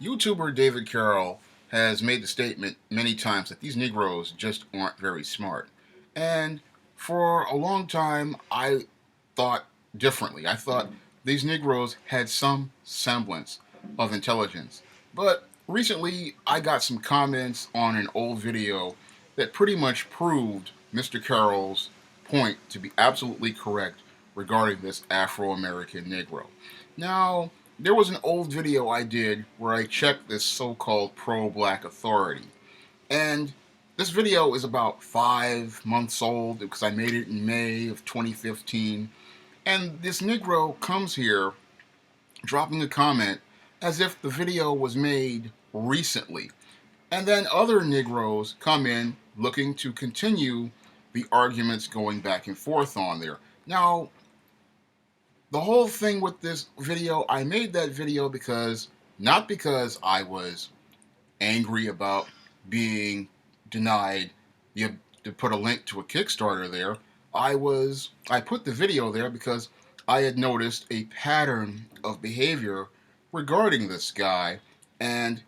YouTuber David Carroll has made the statement many times that these Negroes just aren't very smart. And for a long time, I thought differently. I thought these Negroes had some semblance of intelligence. But recently, I got some comments on an old video that pretty much proved Mr. Carroll's point to be absolutely correct regarding this Afro American Negro. Now, there was an old video I did where I checked this so-called pro-black authority. And this video is about 5 months old because I made it in May of 2015. And this Negro comes here dropping a comment as if the video was made recently. And then other Negroes come in looking to continue the arguments going back and forth on there. Now, the whole thing with this video, I made that video not because I was angry about being denied to put a link to a Kickstarter there. I put the video there because I had noticed a pattern of behavior regarding this guy and,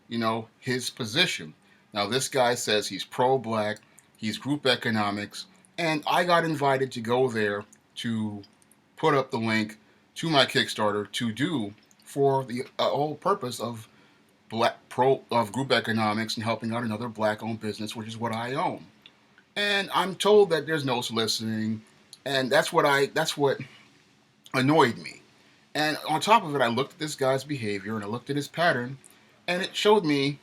his position. Now, this guy says he's pro-black, he's group economics, and I got invited to go there to put up the link to my Kickstarter to do for the whole purpose of group economics and helping out another black-owned business, which is what I own. And I'm told that there's no soliciting, and that's what annoyed me. And on top of it, I looked at this guy's behavior and I looked at his pattern, and it showed me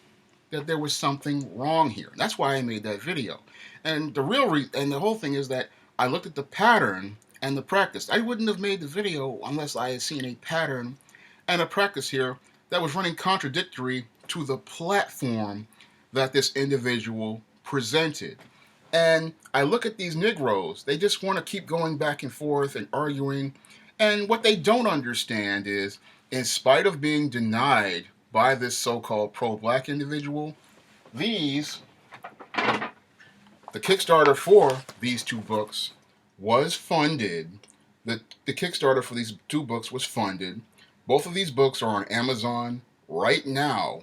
that there was something wrong here. That's why I made that video. And the whole thing is that I looked at the pattern and the practice. I wouldn't have made the video unless I had seen a pattern and a practice here that was running contradictory to the platform that this individual presented. And I look at these Negroes, they just want to keep going back and forth and arguing. And what they don't understand is, in spite of being denied by this so-called pro-black individual, the Kickstarter for these two books was funded. The Kickstarter for these two books was funded. Both of these books are on Amazon right now,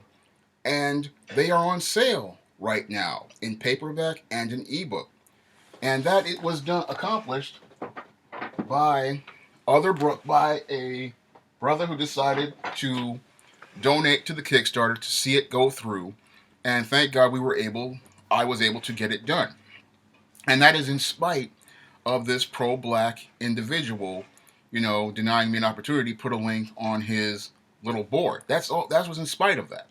and they are on sale right now in paperback and in ebook. And that it was accomplished by a brother who decided to donate to the Kickstarter to see it go through, and thank God I was able to get it done. And that is in spite of this pro-black individual, denying me an opportunity to put a link on his little board. That was in spite of that.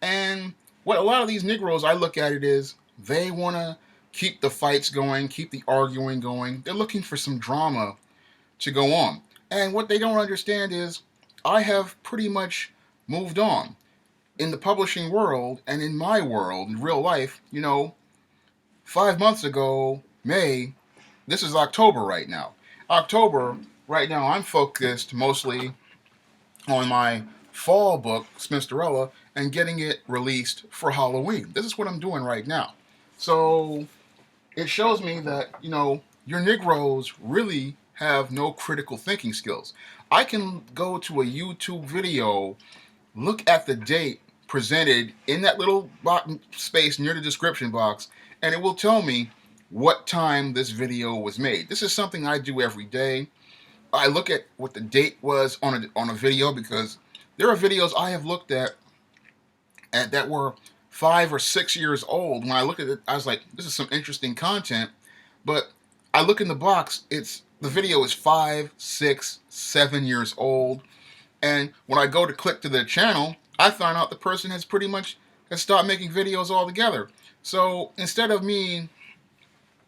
And what a lot of these Negroes, I look at it is, they want to keep the fights going, keep the arguing going. They're looking for some drama to go on. And what they don't understand is, I have pretty much moved on. In the publishing world and in my world, in real life, 5 months ago, this is October right now. Right now, I'm focused mostly on my fall book, Smithsterella, and getting it released for Halloween. This is what I'm doing right now. So it shows me that, your Negroes really have no critical thinking skills. I can go to a YouTube video, look at the date presented in that little space near the description box, and it will tell me what time this video was made. This is something I do every day. I look at what the date was on a video, because there are videos I have looked at that were 5 or 6 years old. When I look at it, I was like, this is some interesting content. But I look in the box, the video is 5, 6, 7 years old. And when I go to click to their channel, I find out the person has stopped making videos altogether. So instead of me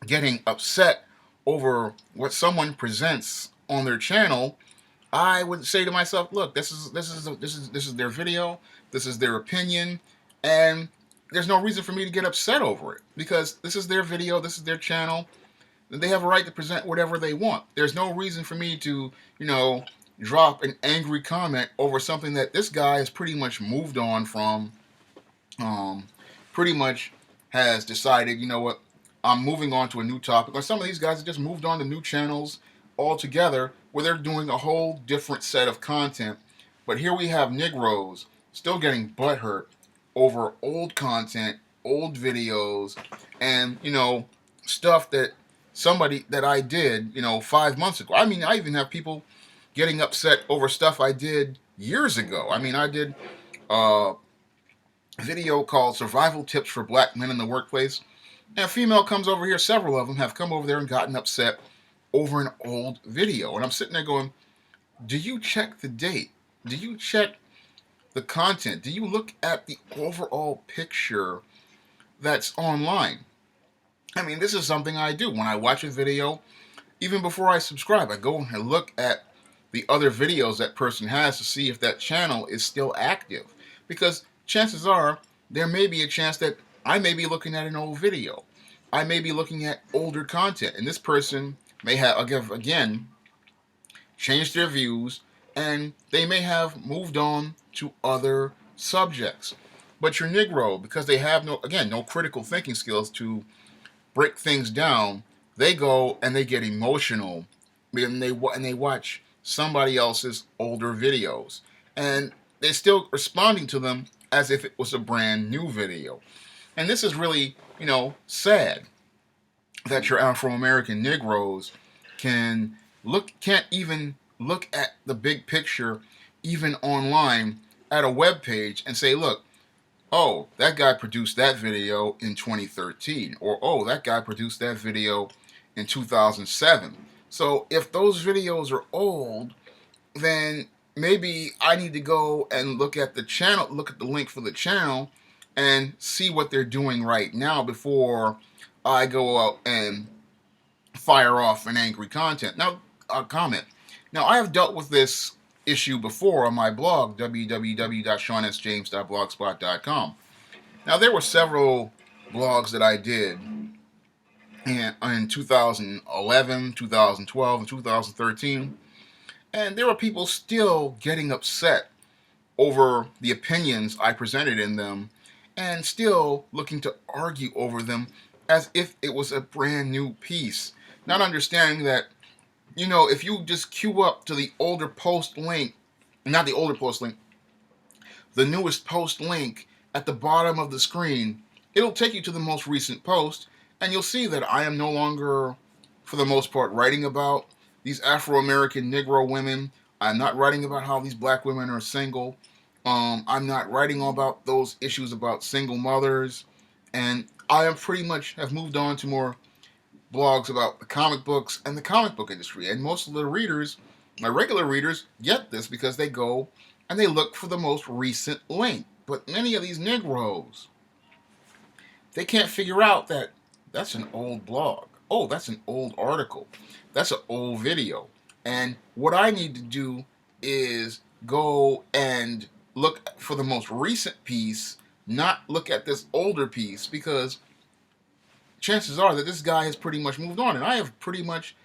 getting upset over what someone presents on their channel, I would say to myself, look, this is their video, this is their opinion, and there's no reason for me to get upset over it, because this is their video, this is their channel, and they have a right to present whatever they want. There's no reason for me to, drop an angry comment over something that this guy has pretty much moved on from, pretty much has decided, what, I'm moving on to a new topic. Or some of these guys have just moved on to new channels altogether, where they're doing a whole different set of content. But here we have Negroes still getting butthurt over old content, old videos, and stuff that somebody that I did 5 months ago. I mean, I even have people getting upset over stuff I did years ago. I mean, I did a video called "Survival Tips for Black Men in the Workplace," and a female comes over here. Several of them have come over there and gotten upset over an old video, and I'm sitting there going, "Do you check the date? Do you check the content? Do you look at the overall picture that's online?" I mean, this is something I do. When I watch a video, even before I subscribe, I go and look at the other videos that person has to see if that channel is still active. Because chances are, there may be a chance that I may be looking at an old video. I may be looking at older content. And this person may have, again, changed their views, and they may have moved on to other subjects. But your Negro, because they have no critical thinking skills to break things down, they go and they get emotional, and they watch somebody else's older videos, and they're still responding to them as if it was a brand new video. And this is really, sad that your Afro American Negroes can't even look at the big picture, even online at a web page, and say, look, oh, that guy produced that video in 2013, or oh, that guy produced that video in 2007. So if those videos are old, then maybe I need to go and look at the channel, look at the link for the channel, and see what they're doing right now before I go out and fire off an angry comment. Now, I have dealt with this issue before on my blog, www.shawnsjames.blogspot.com. Now, there were several blogs that I did in 2011, 2012, and 2013, and there were people still getting upset over the opinions I presented in them and still looking to argue over them as if it was a brand new piece, not understanding that if you just queue up to the older post link, not the older post link, the newest post link at the bottom of the screen, it'll take you to the most recent post, and you'll see that I am no longer, for the most part, writing about these Afro-American Negro women. I'm not writing about how these black women are single. I'm not writing about those issues about single mothers, and I am pretty much have moved on to more blogs about the comic books and the comic book industry. And most of the readers, my regular readers, get this because they go and they look for the most recent link. But many of these Negroes, they can't figure out that that's an old blog. Oh, that's an old article. That's an old video. And what I need to do is go and look for the most recent piece, not look at this older piece, because chances are that this guy has pretty much moved on, and I have pretty much,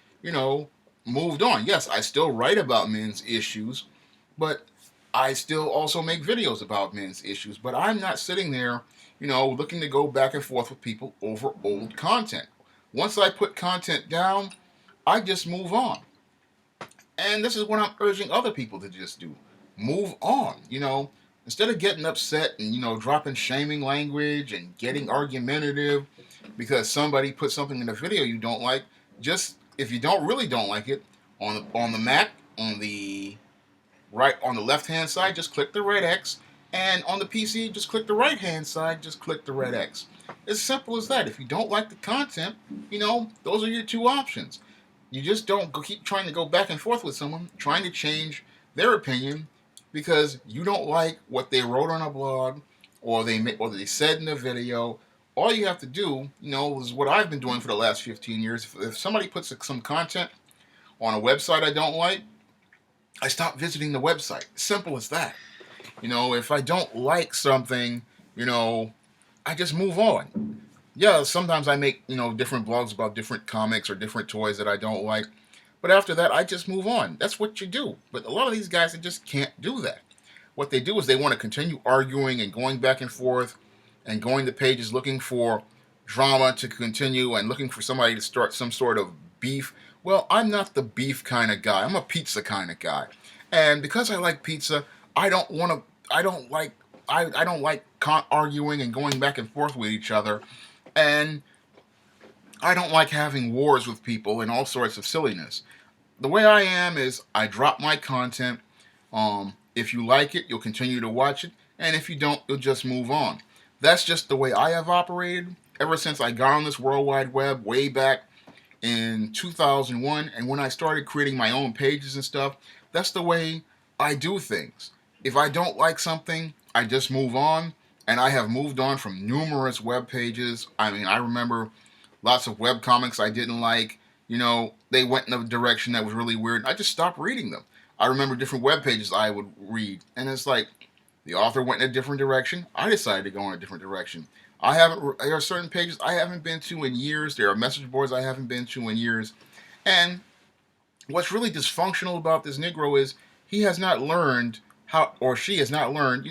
moved on. Yes, I still write about men's issues, but I still also make videos about men's issues. But I'm not sitting there, looking to go back and forth with people over old content. Once I put content down, I just move on. And this is what I'm urging other people to just do. Move on, Instead of getting upset and, dropping shaming language and getting argumentative because somebody put something in a video you don't like, just, if you don't like it, on the Mac, on the left hand side, just click the red X, and on the PC, just click the right hand side, just click the red X. As simple as that. If you don't like the content, those are your two options. You just don't keep trying to go back and forth with someone, trying to change their opinion because you don't like what they wrote on a blog or they said in a video. All you have to do, is what I've been doing for the last 15 years. If somebody puts some content on a website I don't like, I stop visiting the website. Simple as that. If I don't like something, I just move on. Yeah, sometimes I make, different blogs about different comics or different toys that I don't like. But after that, I just move on. That's what you do. But a lot of these guys, they just can't do that. What they do is they want to continue arguing and going back and forth and going to pages looking for drama to continue and looking for somebody to start some sort of beef. Well, I'm not the beef kind of guy. I'm a pizza kind of guy. And because I like pizza, I don't want to I don't like I don't like arguing and going back and forth with each other, and I don't like having wars with people and all sorts of silliness. The way I am is I drop my content. If you like it, you'll continue to watch it, and if you don't, you'll just move on. That's just the way I have operated ever since I got on this World Wide Web way back in 2001, and when I started creating my own pages and stuff. That's the way I do things. If I don't like something, I just move on, and I have moved on from numerous web pages. I mean, I remember lots of web comics I didn't like. They went in a direction that was really weird. I just stopped reading them. I remember different web pages I would read, and it's like the author went in a different direction. I decided to go in a different direction. There are certain pages I haven't been to in years. There are message boards I haven't been to in years. And what's really dysfunctional about this Negro is he has not learned how, or she has not learned,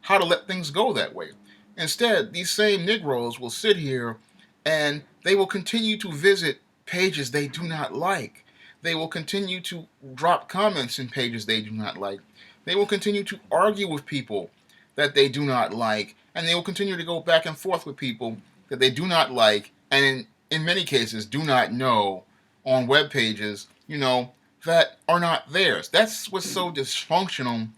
how to let things go that way. Instead, these same Negroes will sit here and they will continue to visit pages they do not like. They will continue to drop comments in pages they do not like. They will continue to argue with people that they do not like. And they will continue to go back and forth with people that they do not like, and in many cases do not know on web pages, that are not theirs. That's what's so dysfunctional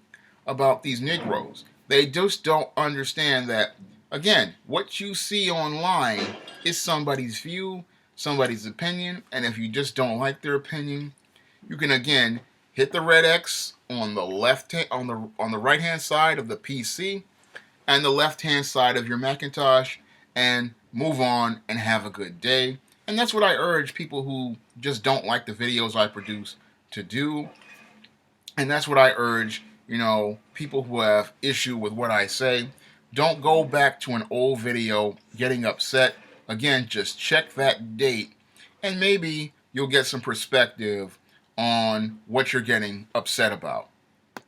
about these Negroes. They just don't understand that, again, what you see online is somebody's view, somebody's opinion, and if you just don't like their opinion, you can again hit the red X on the on the right hand side of the PC and the left hand side of your Macintosh and move on and have a good day. And that's what I urge people who just don't like the videos I produce to do. And that's what I urge, people who have issue with what I say. Don't go back to an old video getting upset. Again, just check that date and maybe you'll get some perspective on what you're getting upset about.